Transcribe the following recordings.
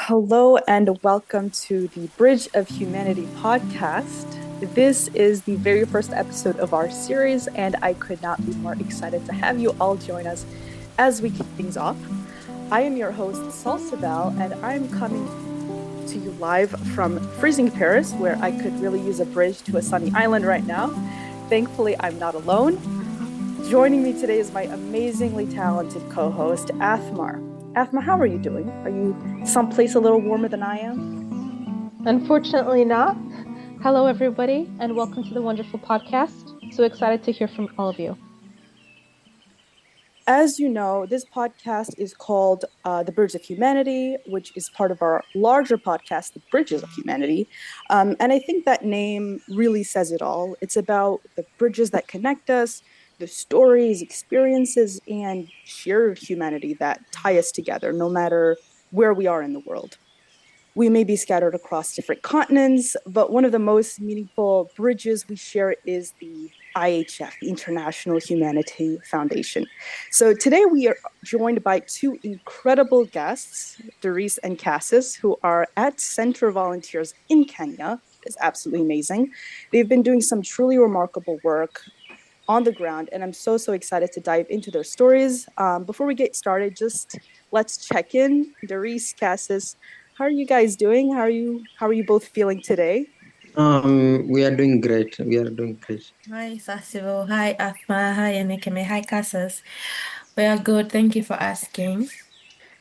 Hello and welcome to the Bridge of Humanity podcast. This is the very first episode of our series, and I could not be more excited to have you all join us as we kick things off. I am your host, Sasybyl, and I'm coming to you live from freezing Paris, where I could really use a bridge to a sunny island right now. Thankfully, I'm not alone. Joining me today is my amazingly talented co-host, Athmar. Athmar, how are you doing? Are you someplace a little warmer than I am? Unfortunately not. Hello, everybody, and welcome to the wonderful podcast. So excited to hear from all of you. As you know, this podcast is called The Bridge of Humanity, which is part of our larger podcast, The Bridges of Humanity. And I think that name really says it all. It's about the bridges that connect us, the stories, experiences, and shared humanity that tie us together, no matter where we are in the world. We may be scattered across different continents, but one of the most meaningful bridges we share is the IHF, the International Humanity Foundation. So today we are joined by two incredible guests, Darice and Kasses, who are at Center Volunteers in Kenya. It's absolutely amazing. They've been doing some truly remarkable work on the ground, and I'm so excited to dive into their stories. Before we get started, just let's check in. Darice, Cassis, how are you guys doing? How are you both feeling today? We are doing great. We are doing great. Hi, Sasybyl. Hi, Athma. Hi, Anikeme. Hi, Kasses. We are good. Thank you for asking.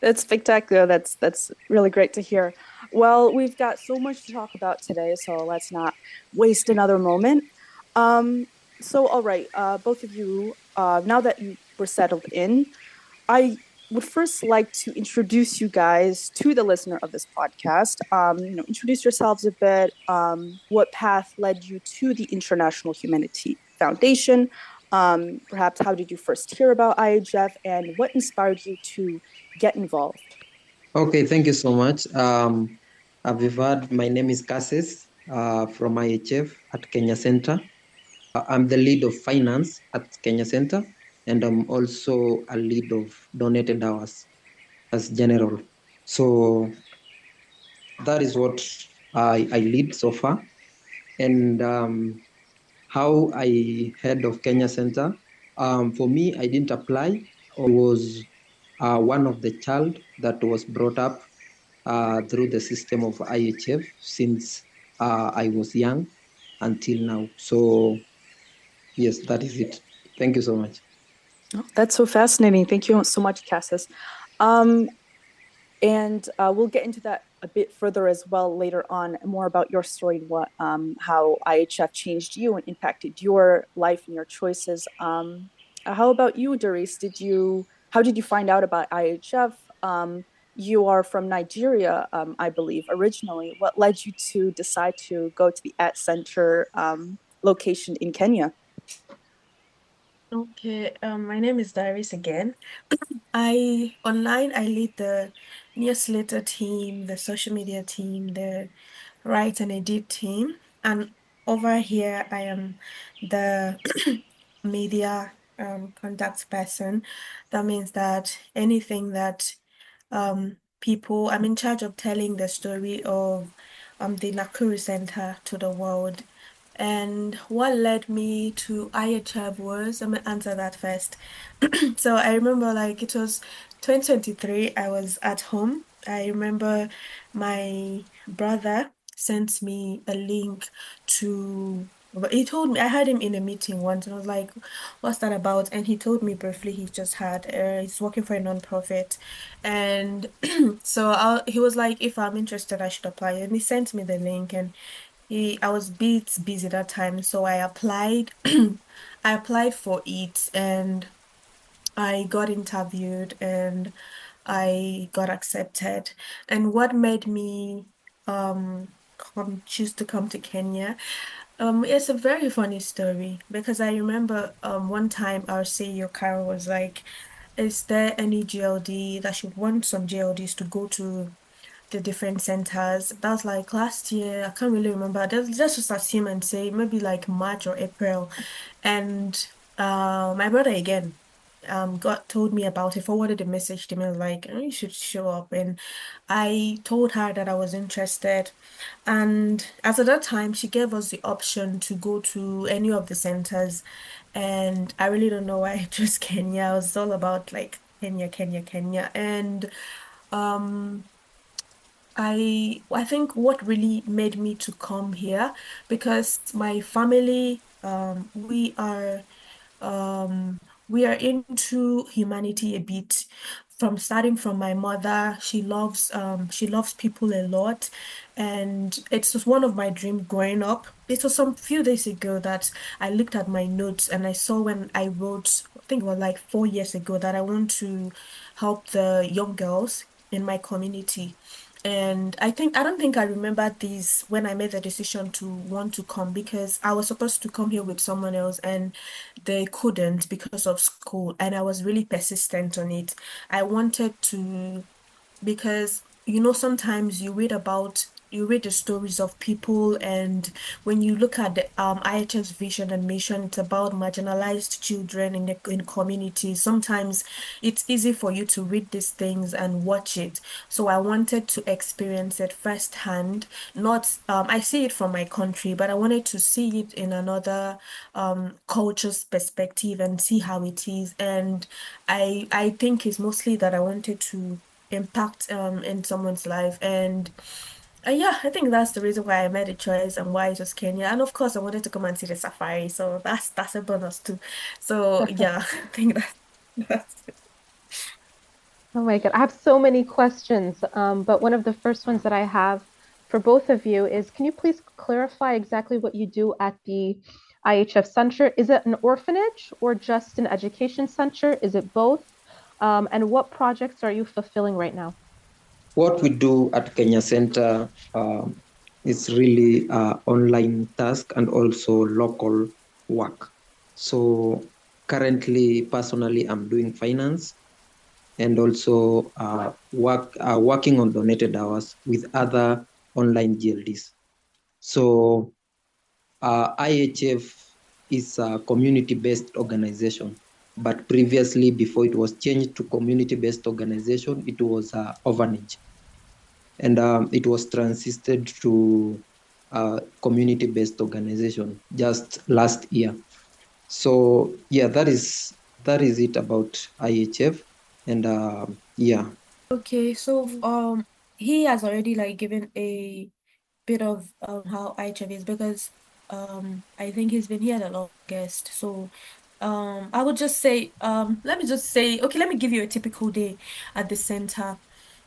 That's spectacular. That's really great to hear. Well, we've got so much to talk about today, so let's not waste another moment. All right, both of you, now that you were settled in, I would first like to introduce you guys to the listener of this podcast. Introduce yourselves a bit. What path led you to the International Humanity Foundation? Perhaps how did you first hear about IHF, and what inspired you to get involved? Okay, thank you so much. Avivad, my name is Kasses from IHF at Kenya Center. I'm the lead of finance at Kenya Center, and I'm also a lead of donated hours as general. So that is what I lead so far. And how I heard of Kenya Center, for me, I didn't apply. I was one of the child that was brought up through the system of IHF since I was young until now. So yes, that is it. Thank you so much. Oh, that's so fascinating. Thank you so much, Cassis. And we'll get into that a bit further as well later on, more about your story and what how IHF changed you and impacted your life and your choices. How about you, Darice? How did you find out about IHF? You are from Nigeria, I believe, originally. What led you to decide to go to the At Center location in Kenya? Okay, my name is Darice again. I lead the newsletter team, the social media team, the write and edit team, and over here I am the media contact person. That means that anything that people, I'm in charge of telling the story of the Nakuru Center to the world. And what led me to IHF was, I'm gonna answer that first. So I remember like it was 2023, I was at home. I remember my brother sent me a link to, but he told me, I had him in a meeting once and I was like, what's that about? And he told me briefly he just had, he's working for a non-profit. And he was like, if I'm interested, I should apply. And he sent me the link and I was a bit busy that time, so I applied. I applied for it and I got interviewed and I got accepted. And what made me choose to come to Kenya? It's a very funny story because I remember one time our CEO Carol was like, "Is there any GLD that should want some GLDs to go to the different centers?" That was like last year. I can't really remember. Let's just assume and say maybe like March or April. And my brother again. God told me about it, forwarded a message to me like, "Oh, you should show up." And I told her that I was interested. And as at that time, she gave us the option to go to any of the centers. And I really don't know why I chose Kenya. I was all about like Kenya, Kenya, Kenya. And um I think what really made me to come here, because my family, um we are into humanity a bit. From starting from my mother, she loves people a lot, and it's just one of my dreams growing up. It was some few days ago that I looked at my notes and I saw when I wrote, I think it was like 4 years ago, that I want to help the young girls in my community. And I don't think I remember this when I made the decision to want to come, because I was supposed to come here with someone else and they couldn't because of school. And I was really persistent on it. I wanted to, because sometimes you read the stories of people, and when you look at the IHS vision and mission, it's about marginalized children in communities. Sometimes it's easy for you to read these things and watch it. So I wanted to experience it firsthand. Not I see it from my country, but I wanted to see it in another culture's perspective and see how it is. And I think it's mostly that I wanted to impact in someone's life. And yeah, I think that's the reason why I made a choice and why I chose Kenya. And of course, I wanted to come and see the safari, so that's a bonus too. So yeah, I think that's it. Oh my God, I have so many questions. But one of the first ones that I have for both of you is, can you please clarify exactly what you do at the IHF Center? Is it an orphanage or just an education center? Is it both? And what projects are you fulfilling right now? What we do at Kenya Center is really online task and also local work. So currently, personally, I'm doing finance and also working on donated hours with other online GLDs. So IHF is a community-based organization, but previously, before it was changed to community-based organization, it was orphanage, and it was transited to a community-based organization just last year. So yeah, that is it about IHF, and yeah. Okay, so he has already like given a bit of how IHF is, because I think he's been here the longest. So I would just say, let me just say, okay, let me give you a typical day at the center.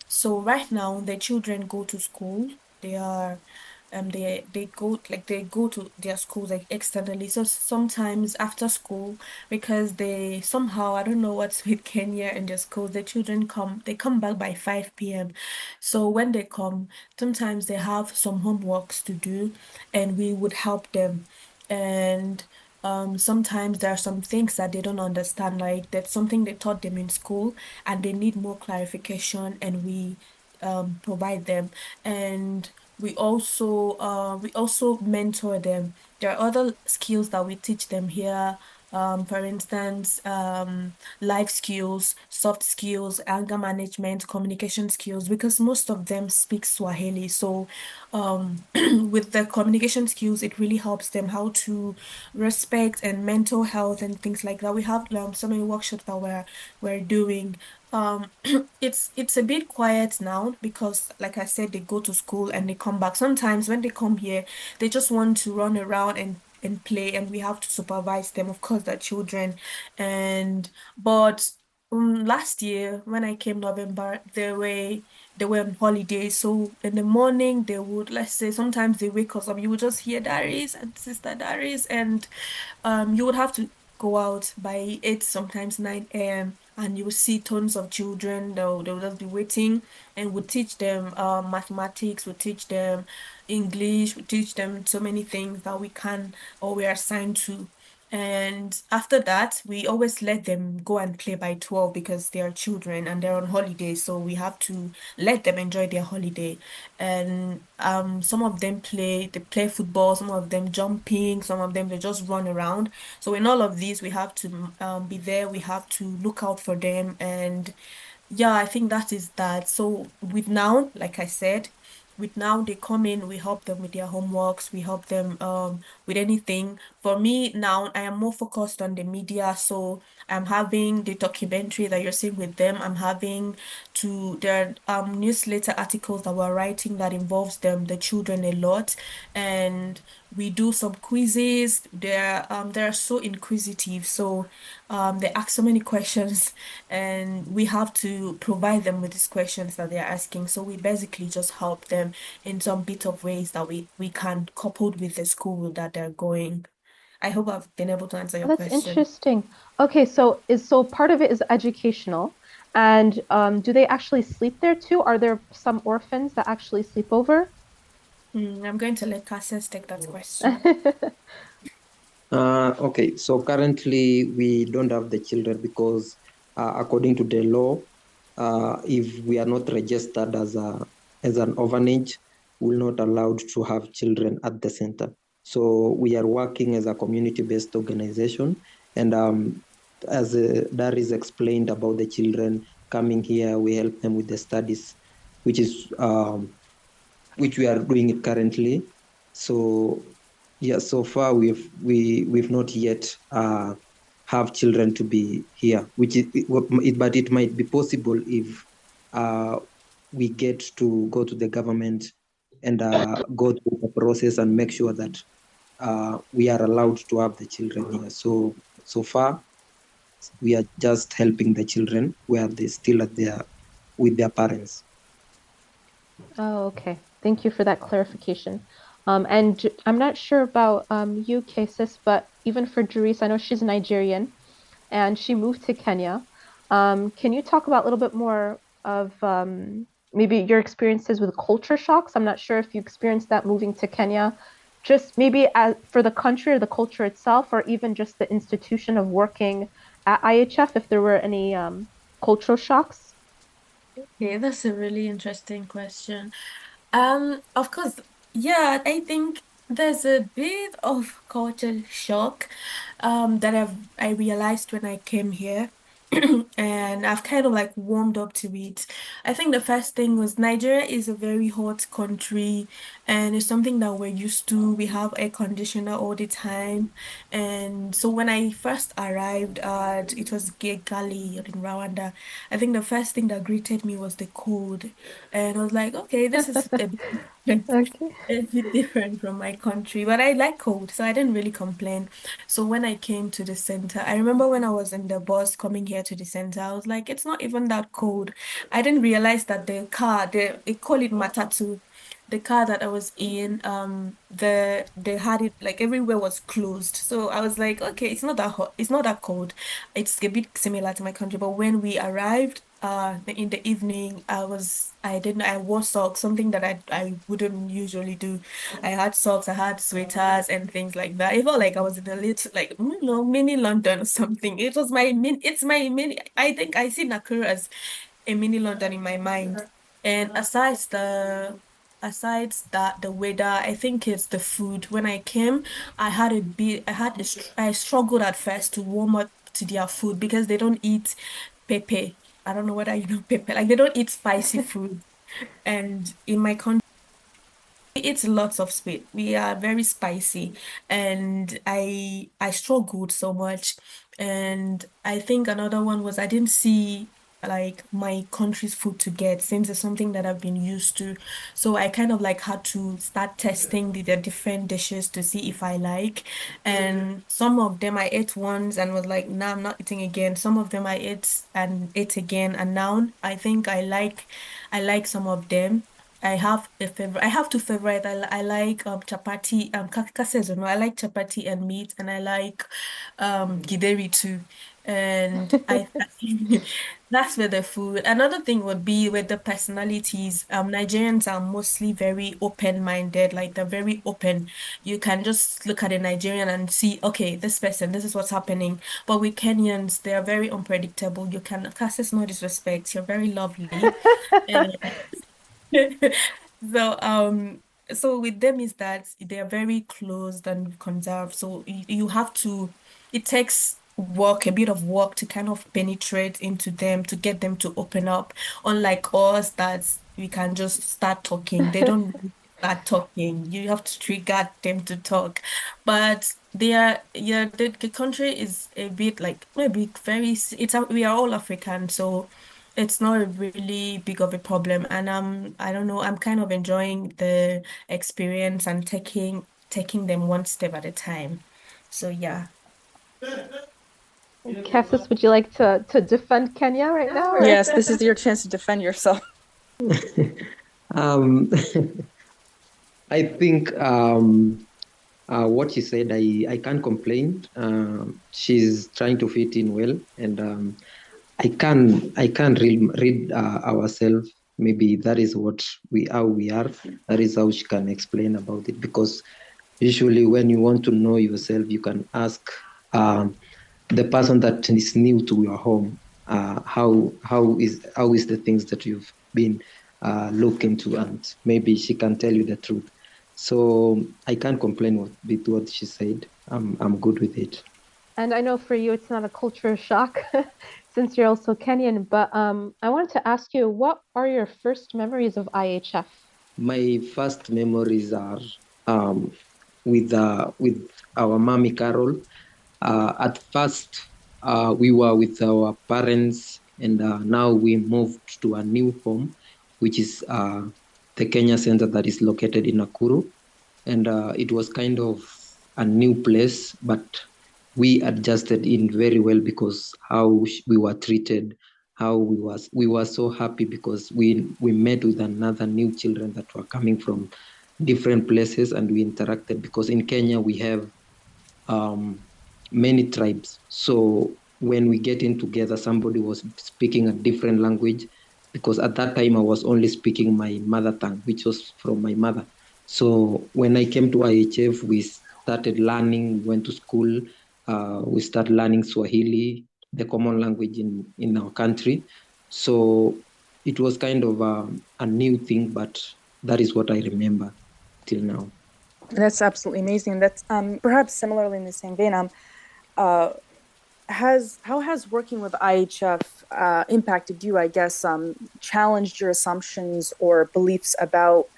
So right now the children go to school. They are they go to their schools like externally. So sometimes after school, because they somehow, I don't know what's with Kenya and their schools, the children come back by 5 p.m. So when they come, sometimes they have some homeworks to do, and we would help them. And sometimes there are some things that they don't understand, like that's something they taught them in school and they need more clarification, and we provide them. And we also mentor them. There are other skills that we teach them here. For instance, life skills, soft skills, anger management, communication skills, because most of them speak Swahili. So, with the communication skills, it really helps them how to respect and mental health and things like that. We have so many workshops that we're doing. Um, it's a bit quiet now because, like I said, they go to school and they come back. Sometimes when they come here, they just want to run around and play, and we have to supervise them. Of course, they're children, and but last year when I came November, they were on holiday. So in the morning, they would, let's say, sometimes they wake us up. You would just hear Darius and Sister Darius, and you would have to go out by 8, sometimes 9 a.m. and you will see tons of children. They'll just be waiting, and we teach them mathematics, we teach them English, we teach them so many things that we can or we are assigned to. And after that, we always let them go and play by 12 because they are children and they're on holiday. So we have to let them enjoy their holiday. And some of them they play football, some of them jumping, some of them they just run around. So in all of these, we have to be there, we have to look out for them. And yeah, I think that is that. So with now, like I said, with now they come in, we help them with their homeworks, we help them with anything. For me now, I am more focused on the media, so I'm having the documentary that you're seeing with them. I'm having there are newsletter articles that we're writing that involves the children a lot, and we do some quizzes. They're so inquisitive, so they ask so many questions, and we have to provide them with these questions that they're asking. So we basically just help them in some bit of ways that we can, coupled with the school that they're going. I hope I've been able to answer Oh, your that's question. interesting. Okay, so part of it is educational, and do they actually sleep there too? Are there some orphans that actually sleep over? I'm going to let Cassius take that question. Okay, so currently we don't have the children because, according to the law, if we are not registered as an orphanage, we're not allowed to have children at the center. So we are working as a community-based organization, and as Darius explained about the children coming here, we help them with the studies, which is which we are doing it currently. So yeah, so far we've not yet have children to be here, which but it might be possible if uh, we get to go to the government and go through the process and make sure that we are allowed to have the children here. So far we are just helping the children where they still at their with their parents. Oh, okay. Thank you for that clarification. And I'm not sure about you, Cases, but even for Darice, I know she's Nigerian and she moved to Kenya. Can you talk about a little bit more of maybe your experiences with culture shocks? I'm not sure if you experienced that moving to Kenya, just maybe for the country or the culture itself, or even just the institution of working at IHF, if there were any cultural shocks. Okay, that's a really interesting question. Of course, yeah, I think there's a bit of culture shock that I realized when I came here. And I've kind of like warmed up to it. I think the first thing was Nigeria is a very hot country and it's something that we're used to. We have air conditioner all the time. And so when I first arrived it was Kigali in Rwanda, I think the first thing that greeted me was the cold. And I was like, okay, this is a bit different, Okay. a bit different from my country, but I like cold, so I didn't really complain. So when I came to the center, I remember when I was in the bus coming here to the center, I was like, it's not even that cold. I didn't realize that the car, they call it matatu. The car that I was in, they had it like everywhere was closed. So I was like, okay, it's not that hot, it's not that cold. It's a bit similar to my country. But when we arrived, in the evening, I wore socks, something that I wouldn't usually do. I had socks, I had sweaters and things like that. It felt like I was in a little like mini London or something. It's my mini. I think I see Nakuru as a mini London in my mind. And aside that the weather, I think it's the food. When I came, I struggled at first to warm up to their food because they don't eat pepper. I don't know whether you know pepper. Like they don't eat spicy food. And in my country it's lots of sweet. We are very spicy, and I struggled so much. And I think another one was I didn't see like my country's food to get since it's something that I've been used to. So I kind of like had to start testing the different dishes to see if I like. And some of them I ate once and was like, nah, I'm not eating again. Some of them I ate and ate again, and now I think I like some of them. I have a favorite. I have two favorite. I like chapati kasses. No, I like chapati and meat, and I like gideri too. And I think that's with the food. Another thing would be with the personalities. Nigerians are mostly very open-minded, like they're very open. You can just look at a Nigerian and see, okay, this person, this is what's happening. But with Kenyans, they are very unpredictable. You can cast us no disrespect. You're very lovely. So, so with them is that they are very closed and conserved. So you have to, it takes work, a bit of work to kind of penetrate into them to get them to open up. Unlike us, that we can just start talking. They don't really start talking. You have to trigger them to talk. But they are, yeah, the country is a bit like maybe very, we are all African, so. It's not really big of a problem, and I don't know, I'm kind of enjoying the experience and taking them one step at a time. So yeah. Cassis, would you like to defend Kenya right now? Or? Yes, this is your chance to defend yourself. Um, I think what she said, I can't complain. She's trying to fit in well, and I can't read ourselves. Maybe that is what how we are. That is how she can explain about it. Because usually, when you want to know yourself, you can ask the person that is new to your home. How is the things that you've been looking to, and maybe she can tell you the truth. So I can't complain with what she said. I'm good with it. And I know for you it's not a culture shock since you're also Kenyan, but I wanted to ask you, what are your first memories of IHF? My first memories are um, with our mommy Carol. At first, we were with our parents, and now we moved to a new home, which is the Kenya Center that is located in Nakuru. And it was kind of a new place, but we adjusted in very well because how we were treated, how we were so happy because we met with another new children that were coming from different places, and we interacted because in Kenya we have um, many tribes. So when we get in together, somebody was speaking a different language because at that time I was only speaking my mother tongue, which was from my mother. So when I came to IHF, we started learning, went to school, we started learning Swahili, the common language in our country. So it was kind of a new thing, but that is what I remember till now. That's absolutely amazing. That's perhaps similarly in the same vein. Uh, has how has working with IHF impacted you? I guess challenged your assumptions or beliefs about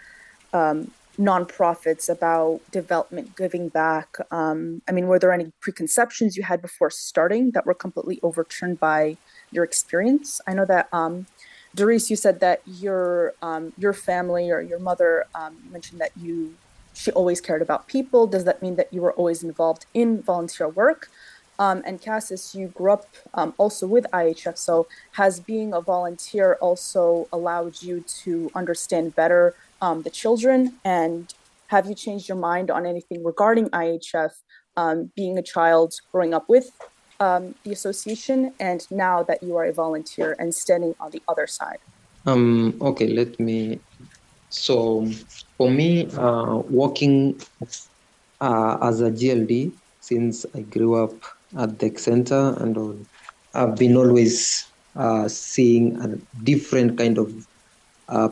nonprofits, about development, giving back. I mean, were there any preconceptions you had before starting that were completely overturned by your experience? I know that Darice, you said that your family or your mother mentioned that she always cared about people. Does that mean that you were always involved in volunteer work? And Cassis, you grew up also with IHF. So has being a volunteer also allowed you to understand better the children? And have you changed your mind on anything regarding IHF, being a child growing up with the association, and now that you are a volunteer and standing on the other side? Okay, let me. So for me, working as a GLD since I grew up at the center and all, I've been always seeing a different kind of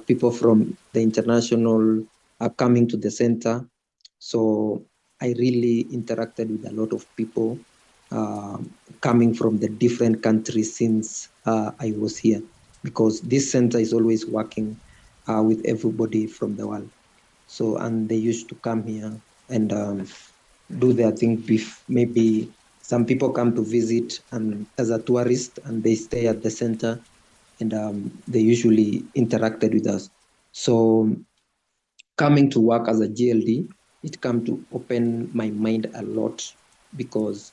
people from the international coming to the center. So I really interacted with a lot of people uh, coming from the different countries since I was here, because this center is always working with everybody from the world. So, and they used to come here and do their thing. Maybe some people come to visit and as a tourist, and they stay at the center, and they usually interacted with us. So coming to work as a GLD, it came to open my mind a lot because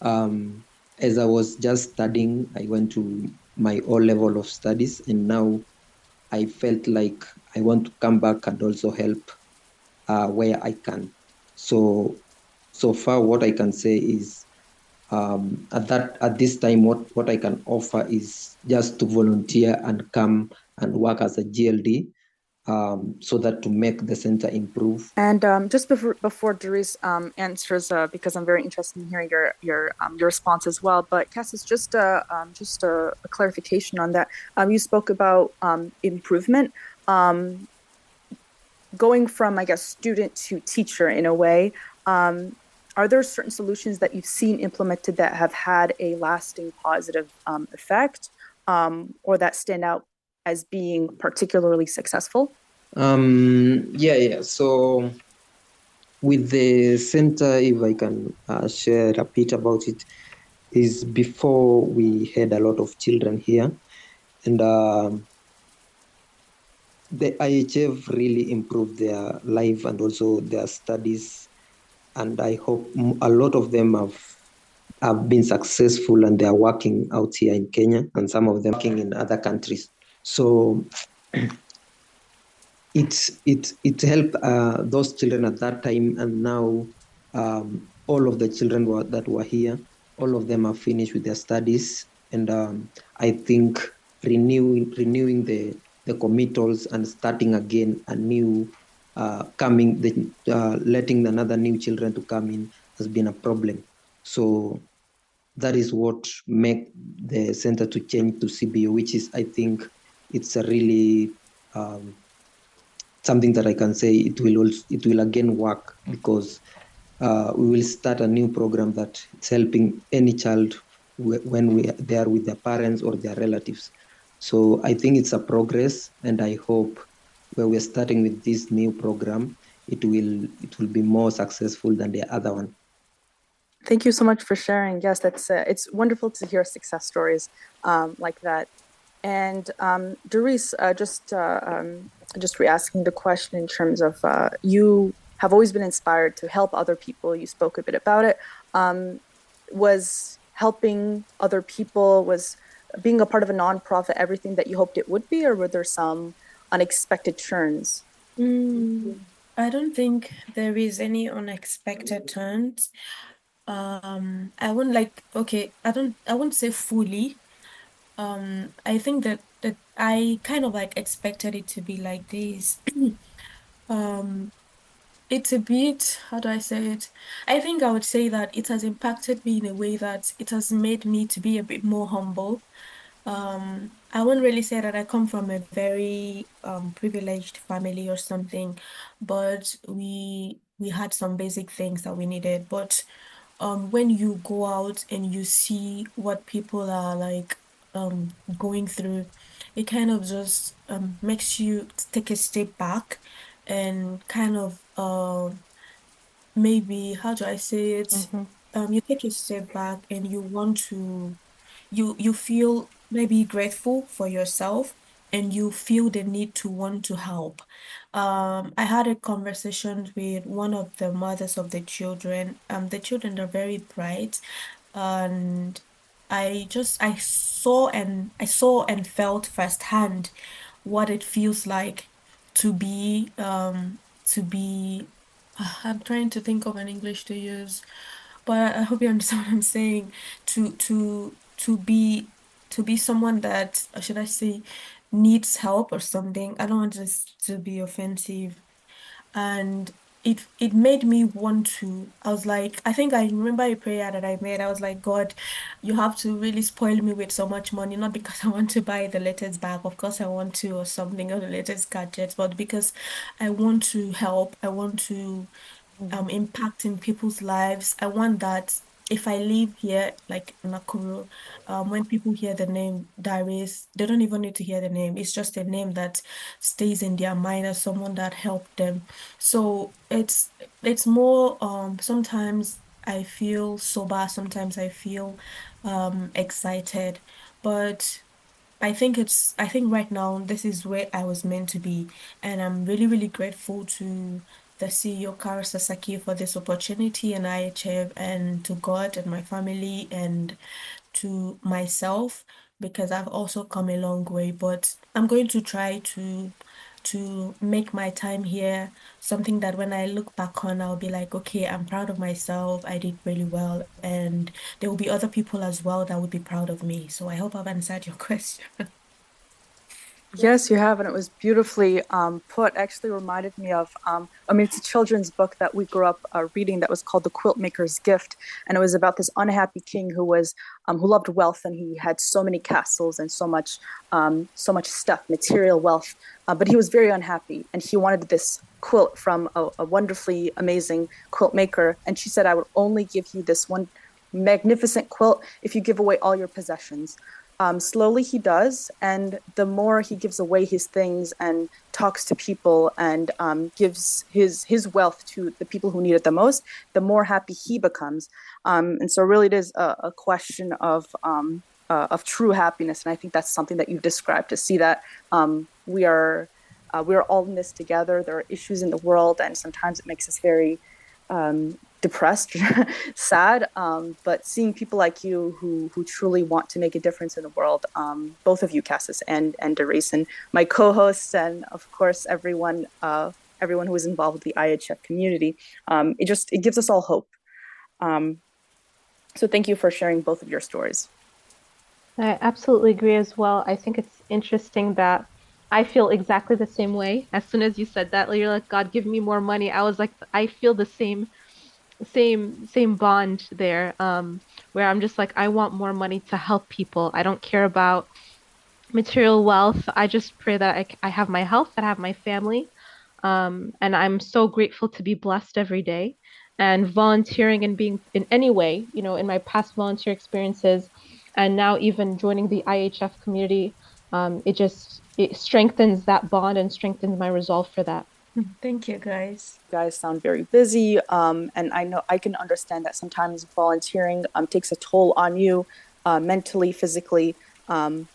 as I was just studying, I went to my O level of studies, and now I felt like I want to come back and also help where I can. So far, what I can say is At this time, what I can offer is just to volunteer and come and work as a GLD, so that to make the center improve. And just before Darice answers, because I'm very interested in hearing your response as well. But Cassis, just a clarification on that. You spoke about improvement. Um, Going from, I guess, student to teacher in a way, are there certain solutions that you've seen implemented that have had a lasting positive effect, or that stand out as being particularly successful? Yeah. So with the center, if I can share a bit about it, is before we had a lot of children here, and the IHF really improved their life and also their studies, and I hope a lot of them have been successful and they are working out here in Kenya, and some of them working in other countries. So it helped those children at that time, and now all of the children that were here, all of them are finished with their studies, and I think renewing the committals and starting again a new letting another new children to come in has been a problem. So that is what make the center to change to CBO, which is, I think, it's a really something that I can say it will again work, because we will start a new program that is helping any child when they are with their parents or their relatives. So I think it's a progress, and I hope where we're starting with this new program, it will be more successful than the other one. Thank you so much for sharing. Yes, that's it's wonderful to hear success stories like that. And Darice, just re-asking the question in terms of you have always been inspired to help other people. You spoke a bit about it. Was helping other people, was being a part of a nonprofit everything that you hoped it would be, or were there some unexpected turns? I don't think there is any unexpected turns. I wouldn't like, okay, I wouldn't say fully. I think that I kind of like expected it to be like this. Um, it's a bit, how do I say it? I think I would say that it has impacted me in a way that it has made me to be a bit more humble. I wouldn't really say that I come from a very privileged family or something, but we had some basic things that we needed. But when you go out and you see what people are like going through, it kind of just makes you take a step back and kind of maybe how do I say it? Mm-hmm. You take a step back and you want to you feel maybe grateful for yourself and you feel the need to want to help. I had a conversation with one of the mothers of the children. The children are very bright, and I saw and felt firsthand what it feels like to be I'm trying to think of an English to use, but I hope you understand what I'm saying. To be someone that, or should I say, needs help or something. I don't want this to be offensive. And it made me want to. I was like, I think I remember a prayer that I made. I was like, God, you have to really spoil me with so much money, not because I want to buy the latest bag. Of course I want to, or something, or the latest gadgets, but because I want to help. I want to Mm-hmm. impacting people's lives. I want that if I live here, like Nakuru, when people hear the name Darius, they don't even need to hear the name. It's just a name that stays in their mind as someone that helped them. So it's more sometimes I feel sober, sometimes I feel excited. But I think right now this is where I was meant to be. And I'm really, really grateful to the CEO, Kara Sasaki, for this opportunity and IHF and to God and my family and to myself because I've also come a long way. But I'm going to try to to make my time here something that when I look back on, I'll be like, okay, I'm proud of myself. I did really well. And there will be other people as well that would be proud of me. So I hope I've answered your question. Yes, you have, and it was beautifully put. Actually, reminded me of, I mean, it's a children's book that we grew up reading that was called The Quilt Maker's Gift, and it was about this unhappy king who loved wealth, and he had so many castles and so much stuff, material wealth, but he was very unhappy, and he wanted this quilt from a wonderfully amazing quilt maker, and she said, "I would only give you this one magnificent quilt if you give away all your possessions." Slowly he does, and the more he gives away his things and talks to people and gives his wealth to the people who need it the most, the more happy he becomes. And so, really, it is a question of true happiness, and I think that's something that you've described to see that we are all in this together. There are issues in the world, and sometimes it makes us very depressed, sad. But seeing people like you who truly want to make a difference in the world, both of you, Cassis and Darice, and my co-hosts, and of course everyone who is involved with the IHF community, it gives us all hope. Um, so thank you for sharing both of your stories. I absolutely agree as well. I think it's interesting that I feel exactly the same way. As soon as you said that, like, you're like, God, give me more money. I was like, I feel the same bond there, where I'm just like, I want more money to help people. I don't care about material wealth. I just pray that I have my health, that I have my family. And I'm so grateful to be blessed every day. And volunteering and being in any way, in my past volunteer experiences, and now even joining the IHF community, it strengthens that bond and strengthens my resolve for that. Thank you, guys. You guys sound very busy, and I know I can understand that sometimes volunteering takes a toll on you, mentally, physically. Um,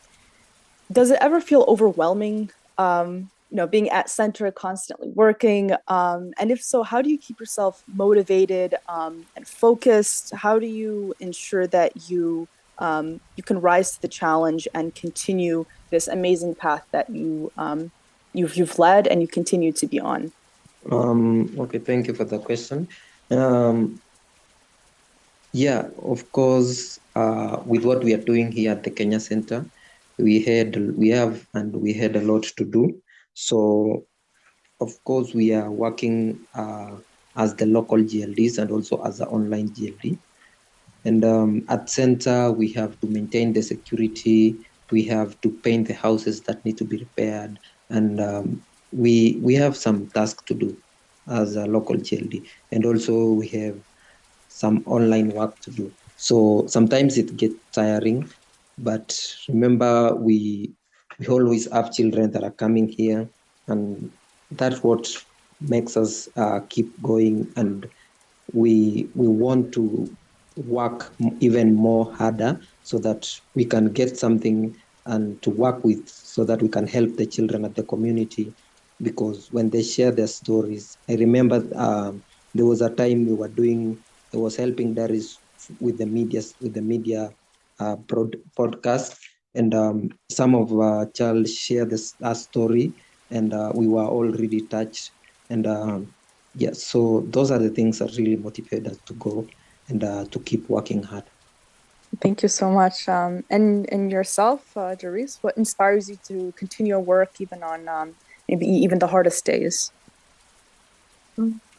does it ever feel overwhelming, being at center, constantly working? And if so, how do you keep yourself motivated and focused? How do you ensure that you can rise to the challenge and continue this amazing path that you've led and you continue to be on? Okay, thank you for the question. Um, yeah, of course, with what we are doing here at the Kenya Center, we had a lot to do. So, of course, we are working as the local GLDs and also as the online GLD. And at center, we have to maintain the security. We have to paint the houses that need to be repaired, and we have some tasks to do as a local GLD. And also, we have some online work to do. So sometimes it gets tiring, but remember, we always have children that are coming here, and that's what makes us keep going, and we want to work even more harder so that we can get something and to work with so that we can help the children at the community, because when they share their stories, I remember there was a time I was helping Darius with the media podcast, and some of our child shared our story, and we were all really touched, and yeah, so those are the things that really motivate us to go and to keep working hard. Thank you so much. And yourself, Jerice, what inspires you to continue your work even on maybe even the hardest days?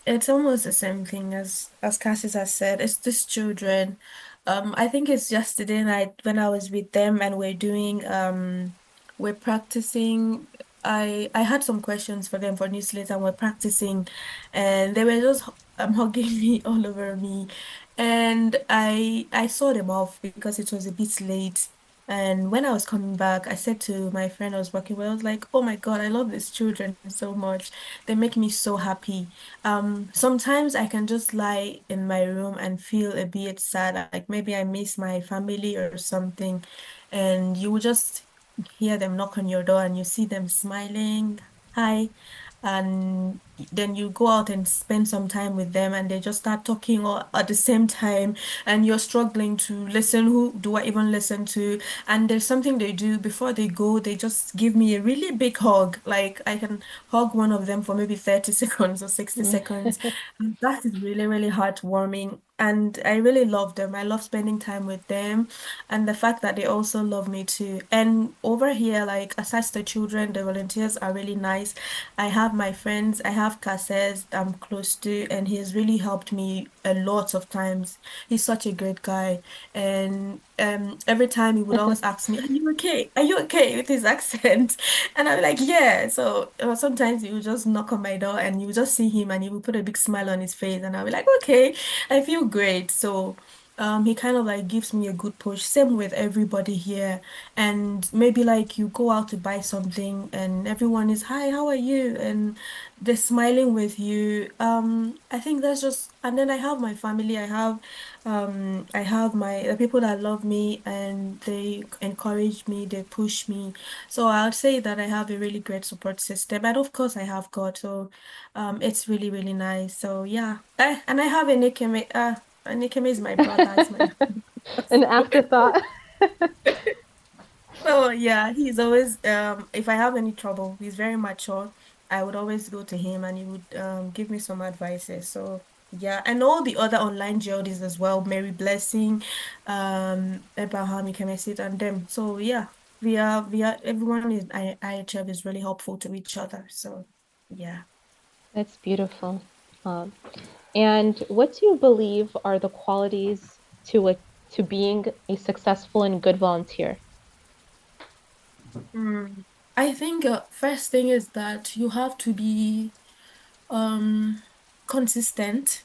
It's almost the same thing as Cassis has said. It's just children. I think it's yesterday night when I was with them and we're practicing. I had some questions for them for newsletter and we're practicing, and they were just hugging me all over me, and I saw them off because it was a bit late. And when I was coming back, I said to my friend I was working with, I was like, "Oh my God, I love these children so much. They make me so happy." Sometimes I can just lie in my room and feel a bit sad, like maybe I miss my family or something, and you will just hear them knock on your door and you see them smiling, hi, and then you go out and spend some time with them and they just start talking all at the same time and you're struggling to listen. Who do I even listen to? And there's something they do before they go, they just give me a really big hug. Like I can hug one of them for maybe 30 seconds or 60 seconds. And that is really, really heartwarming. And I really love them. I love spending time with them and the fact that they also love me too. And over here, like aside the children, the volunteers are really nice. I have my friends, I have Kasses I'm close to, and he's really helped me a lot of times. He's such a great guy. And every time he would always ask me, "Are you okay? Are you okay?" with his accent. And I'm like, "Yeah." So sometimes he would just knock on my door and you would just see him and he would put a big smile on his face and I'll be like, "Okay, I feel great." So he kind of like gives me a good push. Same with everybody here. And maybe like you go out to buy something and everyone is, "Hi, how are you?" And they're smiling with you. I think that's just, and then I have my family. I have my the people that love me and they encourage me, they push me. So I would say that I have a really great support system. And of course I have God. So it's really, really nice. So yeah. And I have a Nikeme. Nikeme is my brother. It's my An afterthought. so yeah, he's always if I have any trouble, he's very mature. I would always go to him and he would give me some advices. So yeah, and all the other online GLDs as well, Mary Blessing, Abraham, Ikemesit, and them. So yeah, we are everyone in IHF is really helpful to each other. So yeah. That's beautiful. Um, and what do you believe are the qualities to being a successful and good volunteer? Mm. I think first thing is that you have to be um consistent.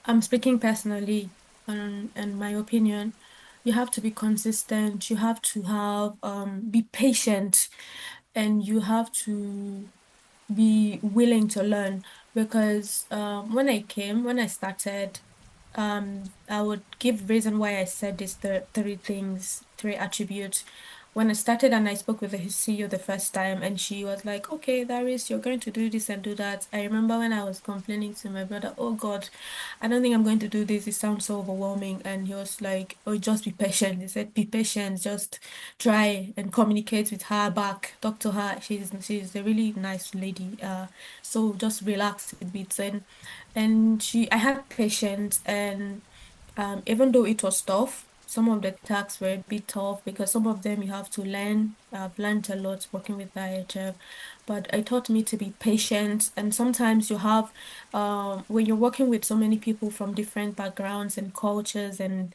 I'm speaking personally, and my opinion. You have to be consistent. You have to have be patient, and you have to be willing to learn because when I started, I would give reason why I said these three things, three attributes. When I started and I spoke with the CEO the first time, and she was like, "Okay, Darius, you're going to do this and do that." I remember when I was complaining to my brother, "Oh God, I don't think I'm going to do this. It sounds so overwhelming." And he was like, "Oh, just be patient." He said, "Be patient. Just try and communicate with her back. Talk to her. She's a really nice lady. So just relax a bit." And I had patience and even though it was tough, some of the tasks were a bit tough because some of them you have to learn. I've learned a lot working with the IHF, but it taught me to be patient. And sometimes you have, when you're working with so many people from different backgrounds and cultures and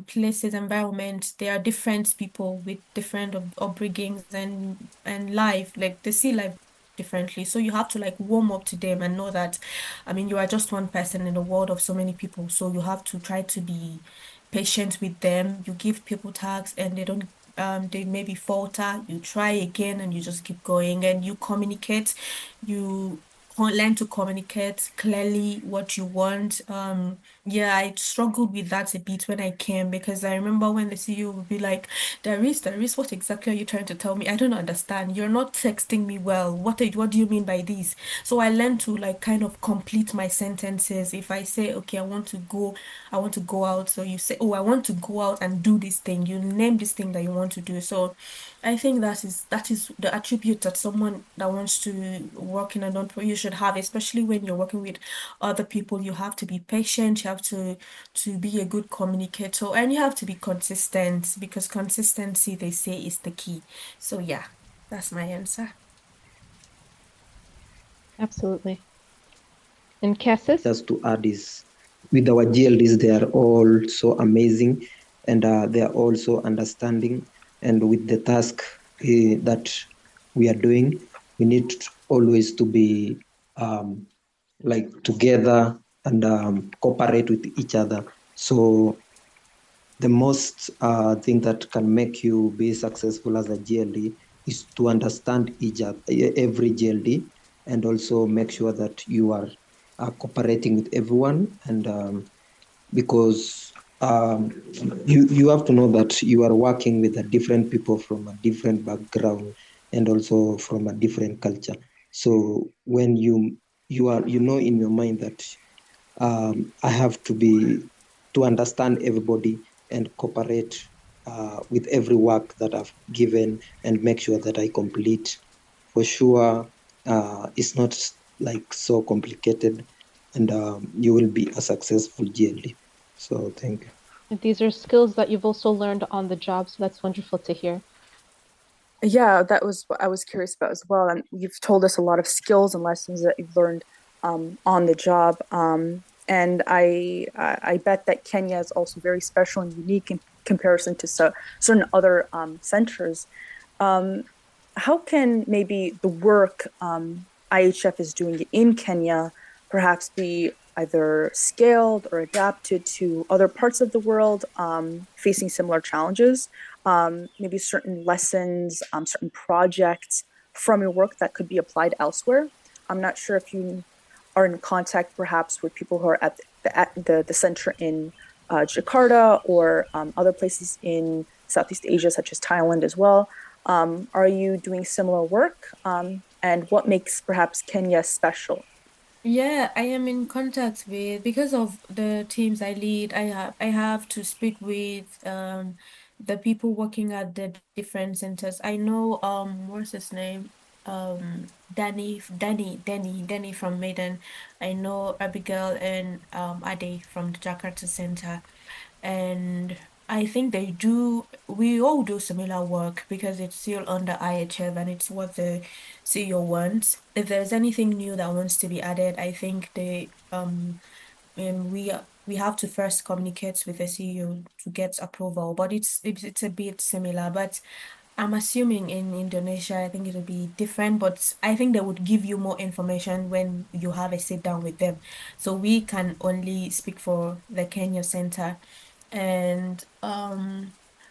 places, environments, they are different people with different upbringings and life. Like they see life differently. So you have to like warm up to them and know that, I mean, you are just one person in the world of so many people. So you have to try to be patient with them. You give people tasks and they don't, they maybe falter. You try again and you just keep going and you communicate. You learn to communicate clearly what you want. Yeah, I struggled with that a bit when I came because I remember when the CEO would be like, Darius, what exactly are you trying to tell me? I don't understand. You're not texting me well. What do you mean by this? So I learned to like kind of complete my sentences. If I say, okay, I want to go out. So you say, oh, I want to go out and do this thing. You name this thing that you want to do. So I think that is the attribute that someone that wants to work in a non-profit you should have, especially when you're working with other people. You have to be patient, you have to be a good communicator, and you have to be consistent because consistency, they say, is the key. So yeah, that's my answer. Absolutely. And Cassis? Just to add is with our GLDs, they are all so amazing and they are also understanding. And with the task that we are doing, we need always to be like together and cooperate with each other. So the most thing that can make you be successful as a GLD is to understand every GLD and also make sure that you are cooperating with everyone and because you have to know that you are working with a different people from a different background and also from a different culture. So when you you know in your mind that I have to understand everybody and cooperate with every work that I've given and make sure that I complete. For sure, it's not like so complicated, and you will be a successful GLD. So thank you. These are skills that you've also learned on the job, so that's wonderful to hear. Yeah, that was what I was curious about as well. And you've told us a lot of skills and lessons that you've learned on the job. And I bet that Kenya is also very special and unique in comparison to certain other centers. Um, how can maybe the work IHF is doing in Kenya perhaps be either scaled or adapted to other parts of the world facing similar challenges? Maybe certain lessons, certain projects from your work that could be applied elsewhere. I'm not sure if you are in contact perhaps with people who are at the center in Jakarta or other places in Southeast Asia, such as Thailand as well. Are you doing similar work? And what makes perhaps Kenya special? Yeah, I am in contact with because of the teams I lead. I have to speak with the people working at the different centers. I know what's his name? Danny from Maiden. I know Abigail and Ade from the Jakarta Center. And I think we all do similar work because it's still under IHF and it's what the CEO wants. If there's anything new that wants to be added, I think we have to first communicate with the CEO to get approval, but it's a bit similar. But I'm assuming in Indonesia, I think it'll be different, but I think they would give you more information when you have a sit down with them. So we can only speak for the Kenya Center. And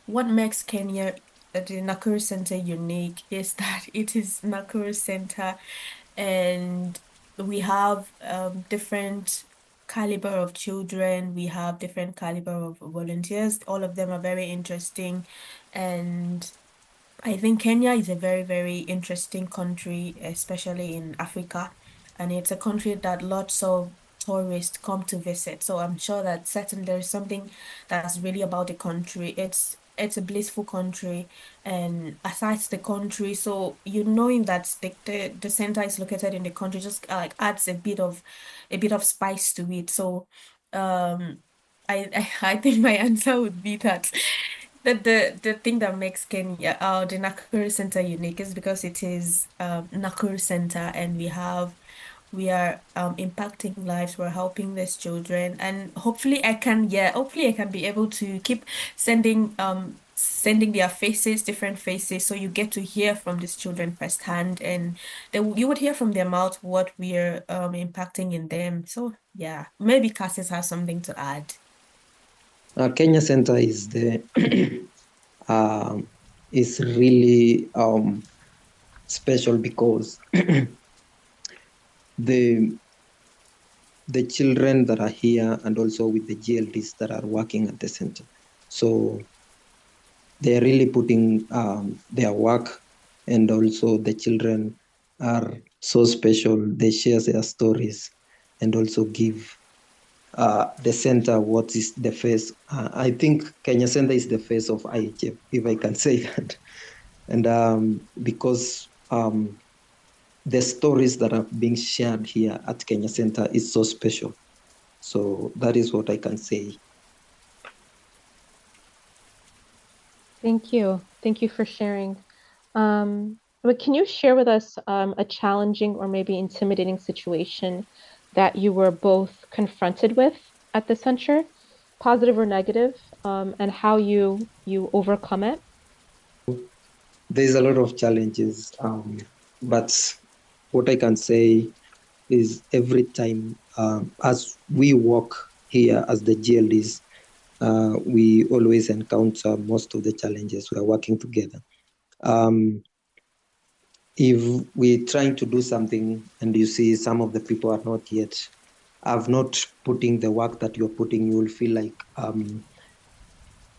what makes Kenya, the Nakuru Center unique is that it is Nakuru Center and we have different caliber of children, we have different caliber of volunteers. All of them are very interesting and I think Kenya is a very, very interesting country, especially in Africa, and it's a country that lots of tourists come to visit. So I'm sure that certainly there's something that's really about the country. It's a blissful country, and aside the country, so you knowing that the center is located in the country just like adds a bit of spice to it. So um I think my answer would be that the thing that makes Kenya, the Nakuru Center unique is because it is Nakuru Center and we are impacting lives, we're helping these children and hopefully I can be able to keep sending their faces, different faces, so you get to hear from these children firsthand and you would hear from their mouth what we're impacting in them. So yeah, maybe Cassis has something to add. Kenya Center is the um, is really special because the the children that are here and also with the GLDs that are working at the center. So they're really putting their work, and also the children are so special. They share their stories and also give the center what is the face. I think Kenya Center is the face of IHF, if I can say that. And because the stories that are being shared here at Kenya Center is so special. So that is what I can say. Thank you. Thank you for sharing. But can you share with us a challenging or maybe intimidating situation that you were both confronted with at the center, positive or negative, and how you overcome it? There's a lot of challenges, but what I can say is every time as we work here as the GLDs, we always encounter most of the challenges. We are working together. If we're trying to do something and you see some of the people are not yet, have not putting the work that you're putting, you will feel like,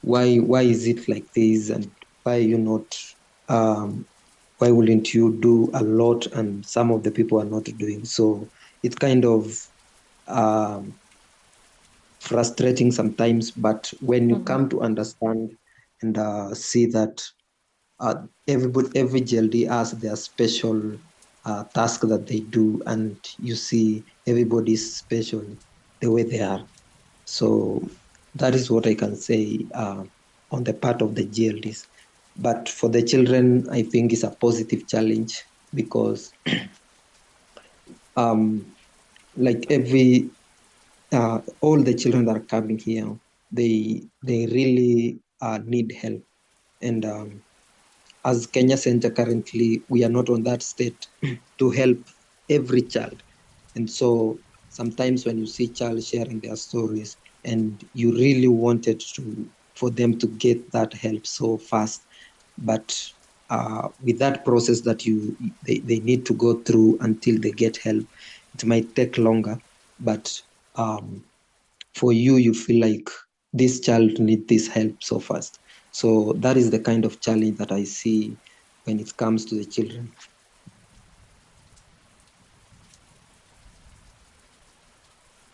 why is it like this? And why are you not, why wouldn't you do a lot? And some of the people are not doing so. it's kind of frustrating sometimes, but when you come to understand and see that every GLD has their special task that they do, and you see everybody's special the way they are. So that is what I can say on the part of the GLDs. But for the children, I think it's a positive challenge because like all the children that are coming here, they really need help. And as Kenya Center currently, we are not on that state to help every child. And so sometimes when you see child sharing their stories and you really wanted for them to get that help so fast, but with that process that they need to go through until they get help, it might take longer. But for you feel like this child needs this help so fast. So that is the kind of challenge that I see when it comes to the children.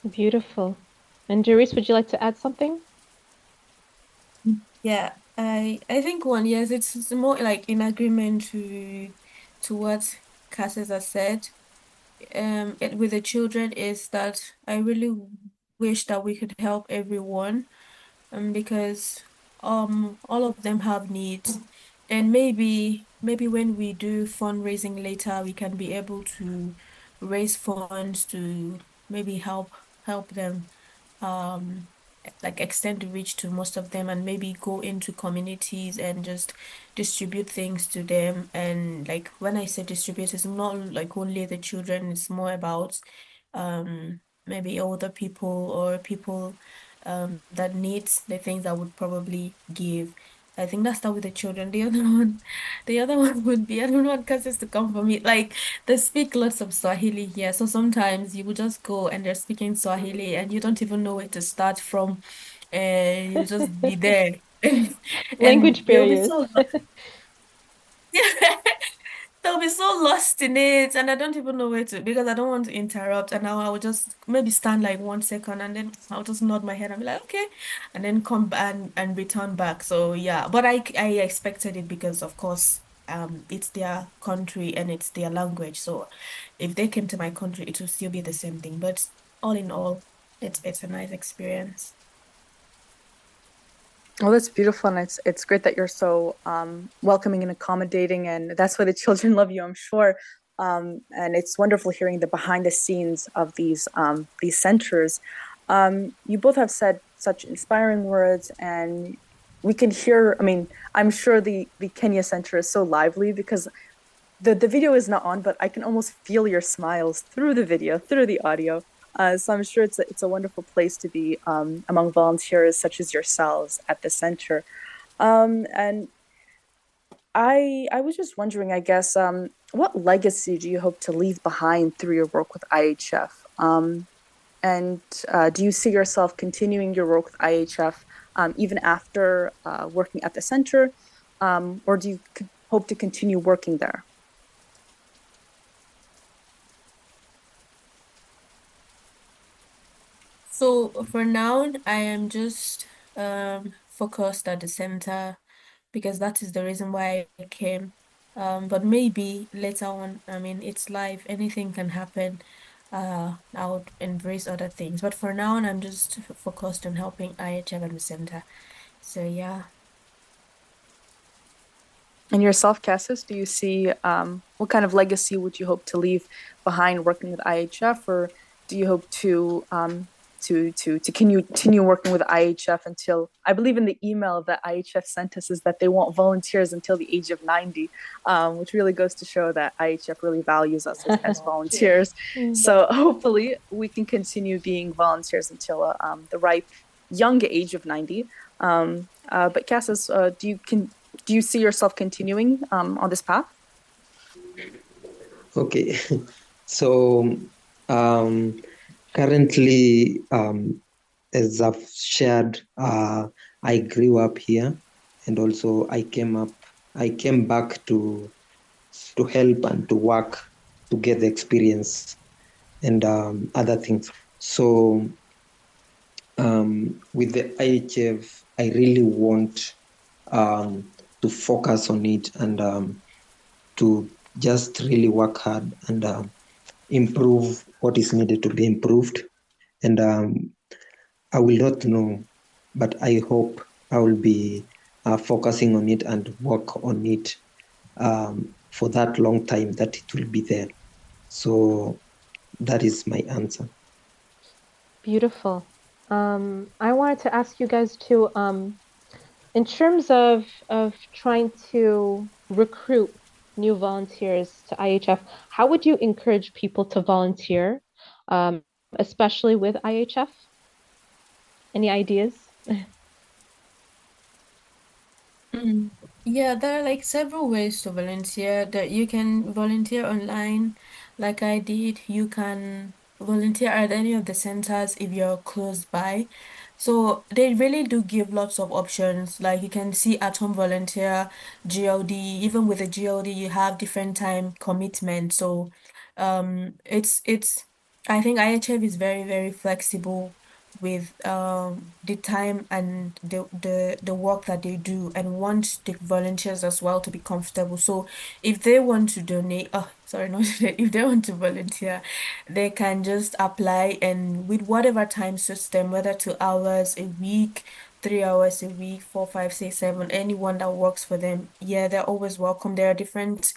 Beautiful. And Darice, would you like to add something? Yeah, I think one, yes, it's more like in agreement to what Cassis has said. With the children is that I really wish that we could help everyone, because all of them have needs, and maybe when we do fundraising later, we can be able to raise funds to maybe help them, um like extend the reach to most of them, and maybe go into communities and just distribute things to them. And like when I say distribute, it's not like only the children, it's more about maybe older people or people that needs the things I would probably give. I think that's that with the children. The other one would be, I don't want cousins to come for me. Like they speak lots of Swahili here, so sometimes you would just go and they're speaking Swahili and you don't even know where to start from, and you just be there, and Language you'll be barriers. so they'll be so lost in it, and I don't even know where to, because I don't want to interrupt. And now I will just maybe stand like 1 second, and then I'll just nod my head and be like, okay, and then come and return back. So yeah, but I expected it because of course it's their country and it's their language. So if they came to my country, it will still be the same thing. But all in all, it's a nice experience. Oh, that's beautiful, and it's great that you're so welcoming and accommodating, and that's why the children love you, I'm sure. And it's wonderful hearing the behind the scenes of these centers. You both have said such inspiring words, and we can hear. I mean, I'm sure the Kenya Center is so lively because the video is not on, but I can almost feel your smiles through the video, through the audio. So I'm sure it's a wonderful place to be among volunteers such as yourselves at the center. And I was just wondering, I guess, what legacy do you hope to leave behind through your work with IHF? And do you see yourself continuing your work with IHF even after working at the center, or do you hope to continue working there? So for now, I am just focused at the center because that is the reason why I came. But maybe later on, I mean, it's life, anything can happen. I would embrace other things. But for now, I'm just focused on helping IHM and the center. So yeah. And yourself, Cassis, do you see what kind of legacy would you hope to leave behind working with IHF, or do you hope to continue working with IHF until, I believe in the email that IHF sent us is that they want volunteers until the age of 90, which really goes to show that IHF really values us as volunteers. So hopefully we can continue being volunteers until the ripe young age of 90. But Cassis, do you see yourself continuing on this path? Okay, so currently, as I've shared, I grew up here, and also I came back to help and to work to get the experience. and other things. So with the IHF, I really want to focus on it and to just really work hard and improve what is needed to be improved. And I will not know, but I hope I will be focusing on it and work on it for that long time that it will be there. So that is my answer. Beautiful. I wanted to ask you guys too, in terms of trying to recruit new volunteers to IHF, how would you encourage people to volunteer, um, especially with IHF? Any ideas? Mm. Yeah, there are like several ways to volunteer that you can volunteer online, like I did. You can volunteer at any of the centers if you're close by. So they really do give lots of options. Like you can see at home volunteer, GLD, even with a GLD, you have different time commitment. So it's I think IHF is very, very flexible with the time and the work that they do and want the volunteers as well to be comfortable. So if they want to donate, oh sorry, not donate, if they want to volunteer, they can just apply and with whatever time system, whether 2 hours a week, 3 hours a week, 4, 5, 6, 7, anyone that works for them, yeah, they're always welcome. There are different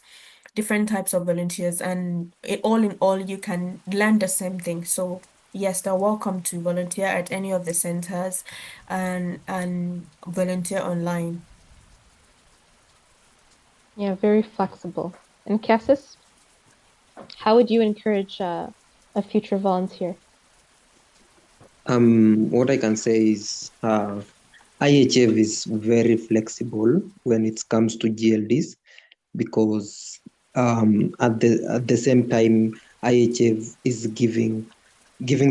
types of volunteers and all in all you can learn the same thing. So yes, they're welcome to volunteer at any of the centers and volunteer online. Yeah, very flexible. And Cassis, how would you encourage a future volunteer? What I can say is IHF is very flexible when it comes to GLDs because at the same time IHF is giving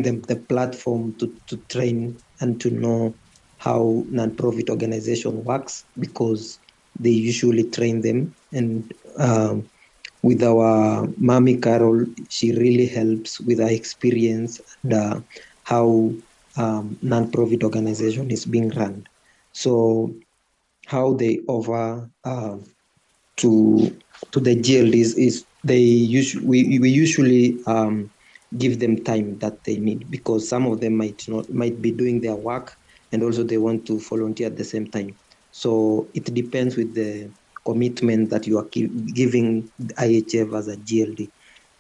them the platform to train and to know how non-profit organization works because they usually train them. And with our mommy Carol, she really helps with her experience and how non-profit organization is being run. So how they offer to the GLDs is we usually give them time that they need because some of them might be doing their work and also they want to volunteer at the same time. So it depends with the commitment that you are giving the IHF as a GLD.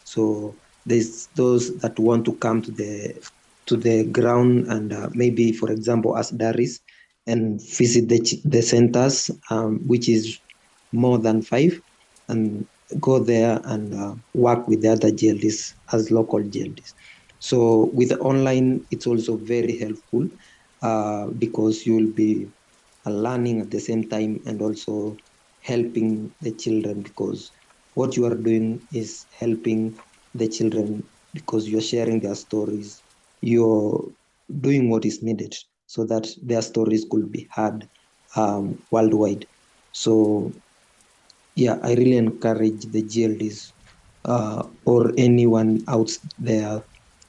So there's those that want to come to the ground and maybe, for example, as Darice and visit the centers, which is more than 5, and go there and work with the other GLDs as local GLDs. So with online, it's also very helpful because you'll be learning at the same time and also helping the children because what you are doing is helping the children because you're sharing their stories. You're doing what is needed so that their stories could be heard worldwide. So yeah, I really encourage the GLDs or anyone out there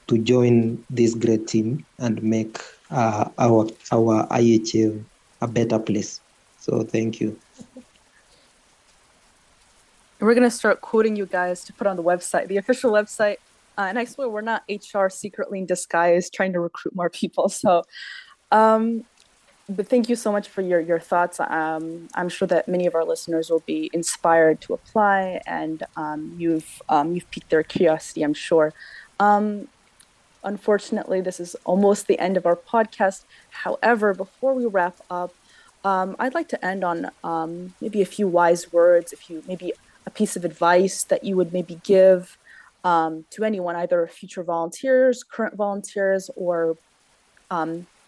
to join this great team and make our IHF a better place. So thank you. We're gonna start quoting you guys to put on the website, the official website. And I swear we're not HR secretly in disguise trying to recruit more people. So, um, but thank you so much for your thoughts. I'm sure that many of our listeners will be inspired to apply, and you've piqued their curiosity, I'm sure. Um, Unfortunately, this is almost the end of our podcast. However, before we wrap up, I'd like to end on maybe a few wise words, if you maybe a piece of advice that you would maybe give to anyone, either future volunteers, current volunteers, or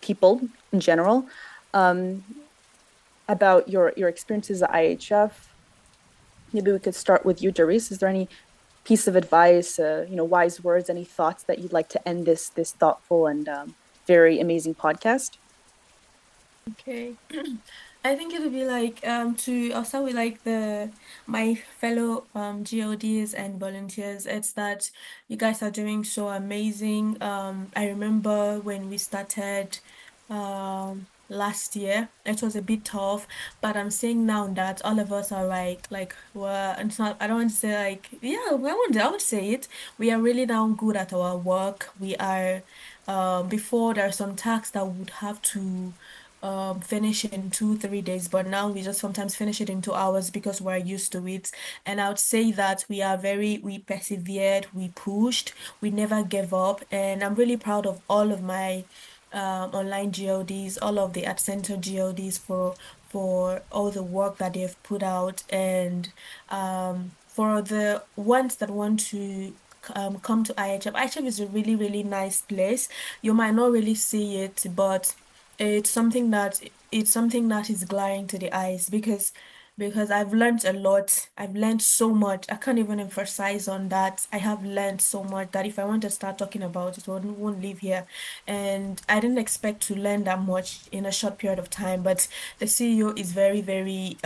people in general, um, about your experiences at IHF. Maybe we could start with you, Darice. Is there any piece of advice, wise words, any thoughts that you'd like to end this thoughtful and very amazing podcast? Okay. I think it would be like I'll start with like the my fellow GODs and volunteers. It's that you guys are doing so amazing. I remember when we started last year, it was a bit tough, but I'm saying now that all of us are like well, it's not, I don't want to say like, yeah, I would say it. We are really now good at our work. We are before there are some tasks that we would have to finish in 2 3 days, but now we just sometimes finish it in 2 hours because we're used to it. And I would say that we persevered, we pushed, we never gave up, and I'm really proud of all of my online GODs, all of the Art Center GODs for all the work that they've put out, and for the ones that want to come to IHF. IHF is a really, really nice place. You might not really see it, but it's something that it's something that is glaring to the eyes because I've learned a lot. I've learned so much. I can't even emphasize on that. I have learned so much that if I want to start talking about it, I won't leave here. And I didn't expect to learn that much in a short period of time. But the CEO is very, very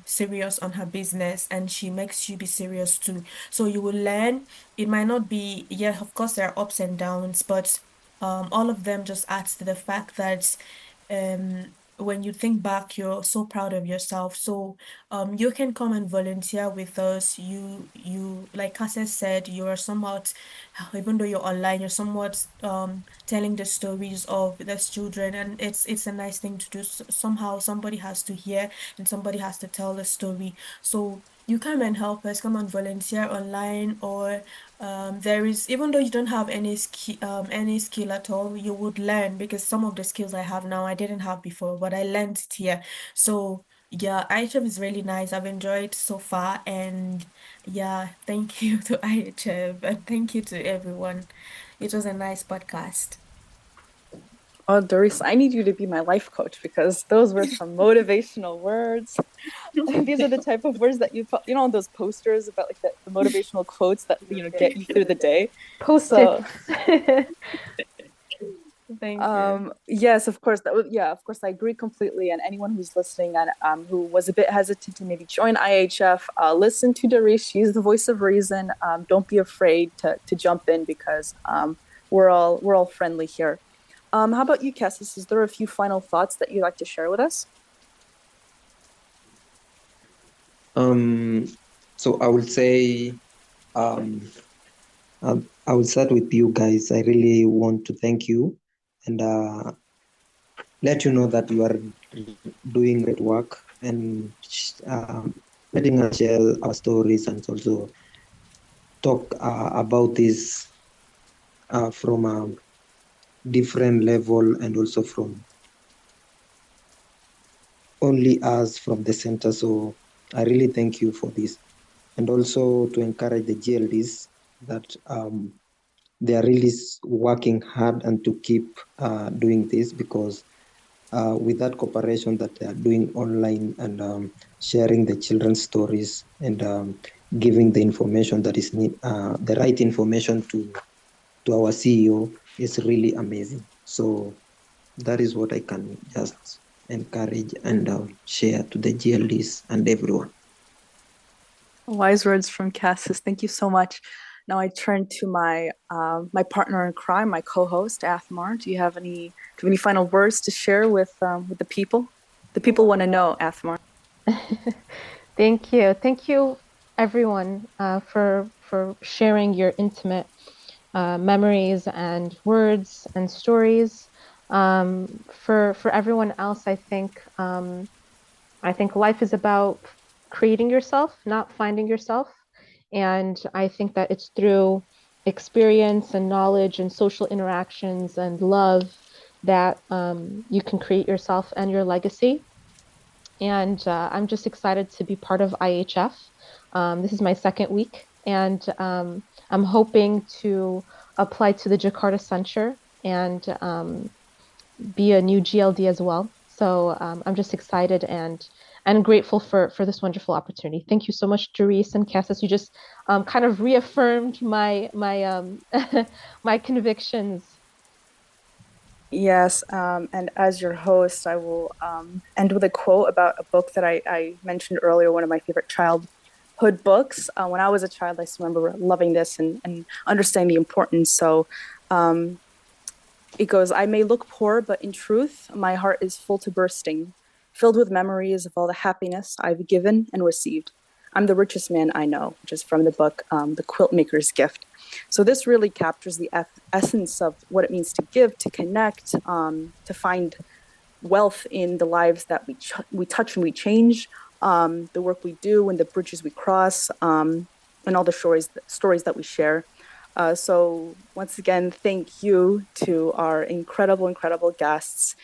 serious on her business, and she makes you be serious too. So you will learn. It might not be, yeah, of course there are ups and downs, but all of them just adds to the fact that when you think back, you're so proud of yourself. So you can come and volunteer with us. You like Kasses said, you are somewhat, even though you're online, you're somewhat telling the stories of these children, and it's a nice thing to do. Somehow somebody has to hear and somebody has to tell the story. So you come and help us, come and volunteer online, or there is, even though you don't have any skill at all, you would learn because some of the skills I have now I didn't have before, but I learned it here. So yeah, IHF is really nice. I've enjoyed so far, and yeah, thank you to IHF and thank you to everyone. It was a nice podcast. Oh, Doris, I need you to be my life coach because those were some motivational words. These are the type of words that you know, on those posters about like the motivational quotes that, you know, get you through the day. So Post-its. Thank you. yes, of course. That was, yeah, of course, I agree completely. And anyone who's listening and who was a bit hesitant to maybe join IHF, listen to Darice. She's the voice of reason. Don't be afraid to jump in because we're all friendly here. How about you, Cassis? Is there a few final thoughts that you'd like to share with us? Um, so I will say, um, I will start with you guys. I really want to thank you and let you know that you are doing great work and letting us share our stories and also talk about this from a different level and also from only us from the center. So I really thank you for this. And also to encourage the GLDs that they are really working hard and to keep doing this because with that cooperation that they are doing online and sharing the children's stories and giving the information that is the right information to our CEO is really amazing. So that is what I can just encourage and share to the GLDs and everyone. Wise words from Cassis. Thank you so much. Now I turn to my partner in crime, my co-host Athmar. Do you have any final words to share with the people? The people want to know, Athmar. Thank you. Thank you, everyone, for sharing your intimate memories and words and stories. For everyone else, I think life is about creating yourself, not finding yourself. And I think that it's through experience and knowledge and social interactions and love that you can create yourself and your legacy. And I'm just excited to be part of IHF. This is my second week, and I'm hoping to apply to the Jakarta Center and be a new GLD as well. So I'm just excited and grateful for this wonderful opportunity. Thank you so much, Darice and Cassis. You just kind of reaffirmed my my convictions. Yes, and as your host, I will end with a quote about a book that I mentioned earlier, one of my favorite childhood books. When I was a child, I still remember loving this and understanding the importance. So um, it goes, I may look poor, but in truth, my heart is full to bursting, filled with memories of all the happiness I've given and received. I'm the richest man I know, which is from the book, The Quilt Maker's Gift. So this really captures the essence of what it means to give, to connect, to find wealth in the lives that we touch and we change, the work we do and the bridges we cross, and all the stories that we share. So once again, thank you to our incredible guests,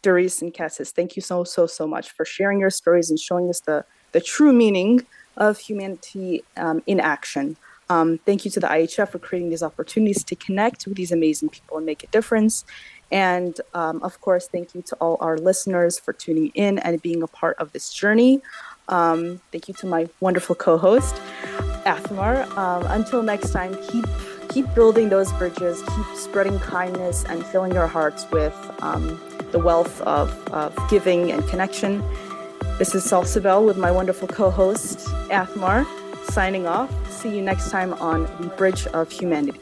Darice and Kasses. Thank you so much for sharing your stories and showing us the true meaning of humanity in action. Thank you to the IHF for creating these opportunities to connect with these amazing people and make a difference. And of course, thank you to all our listeners for tuning in and being a part of this journey. Thank you to my wonderful co-host, Athmar. Until next time, keep building those bridges, keep spreading kindness and filling your hearts with the wealth of giving and connection. This is Sasybyl with my wonderful co-host, Athmar, signing off. See you next time on The Bridge of Humanity.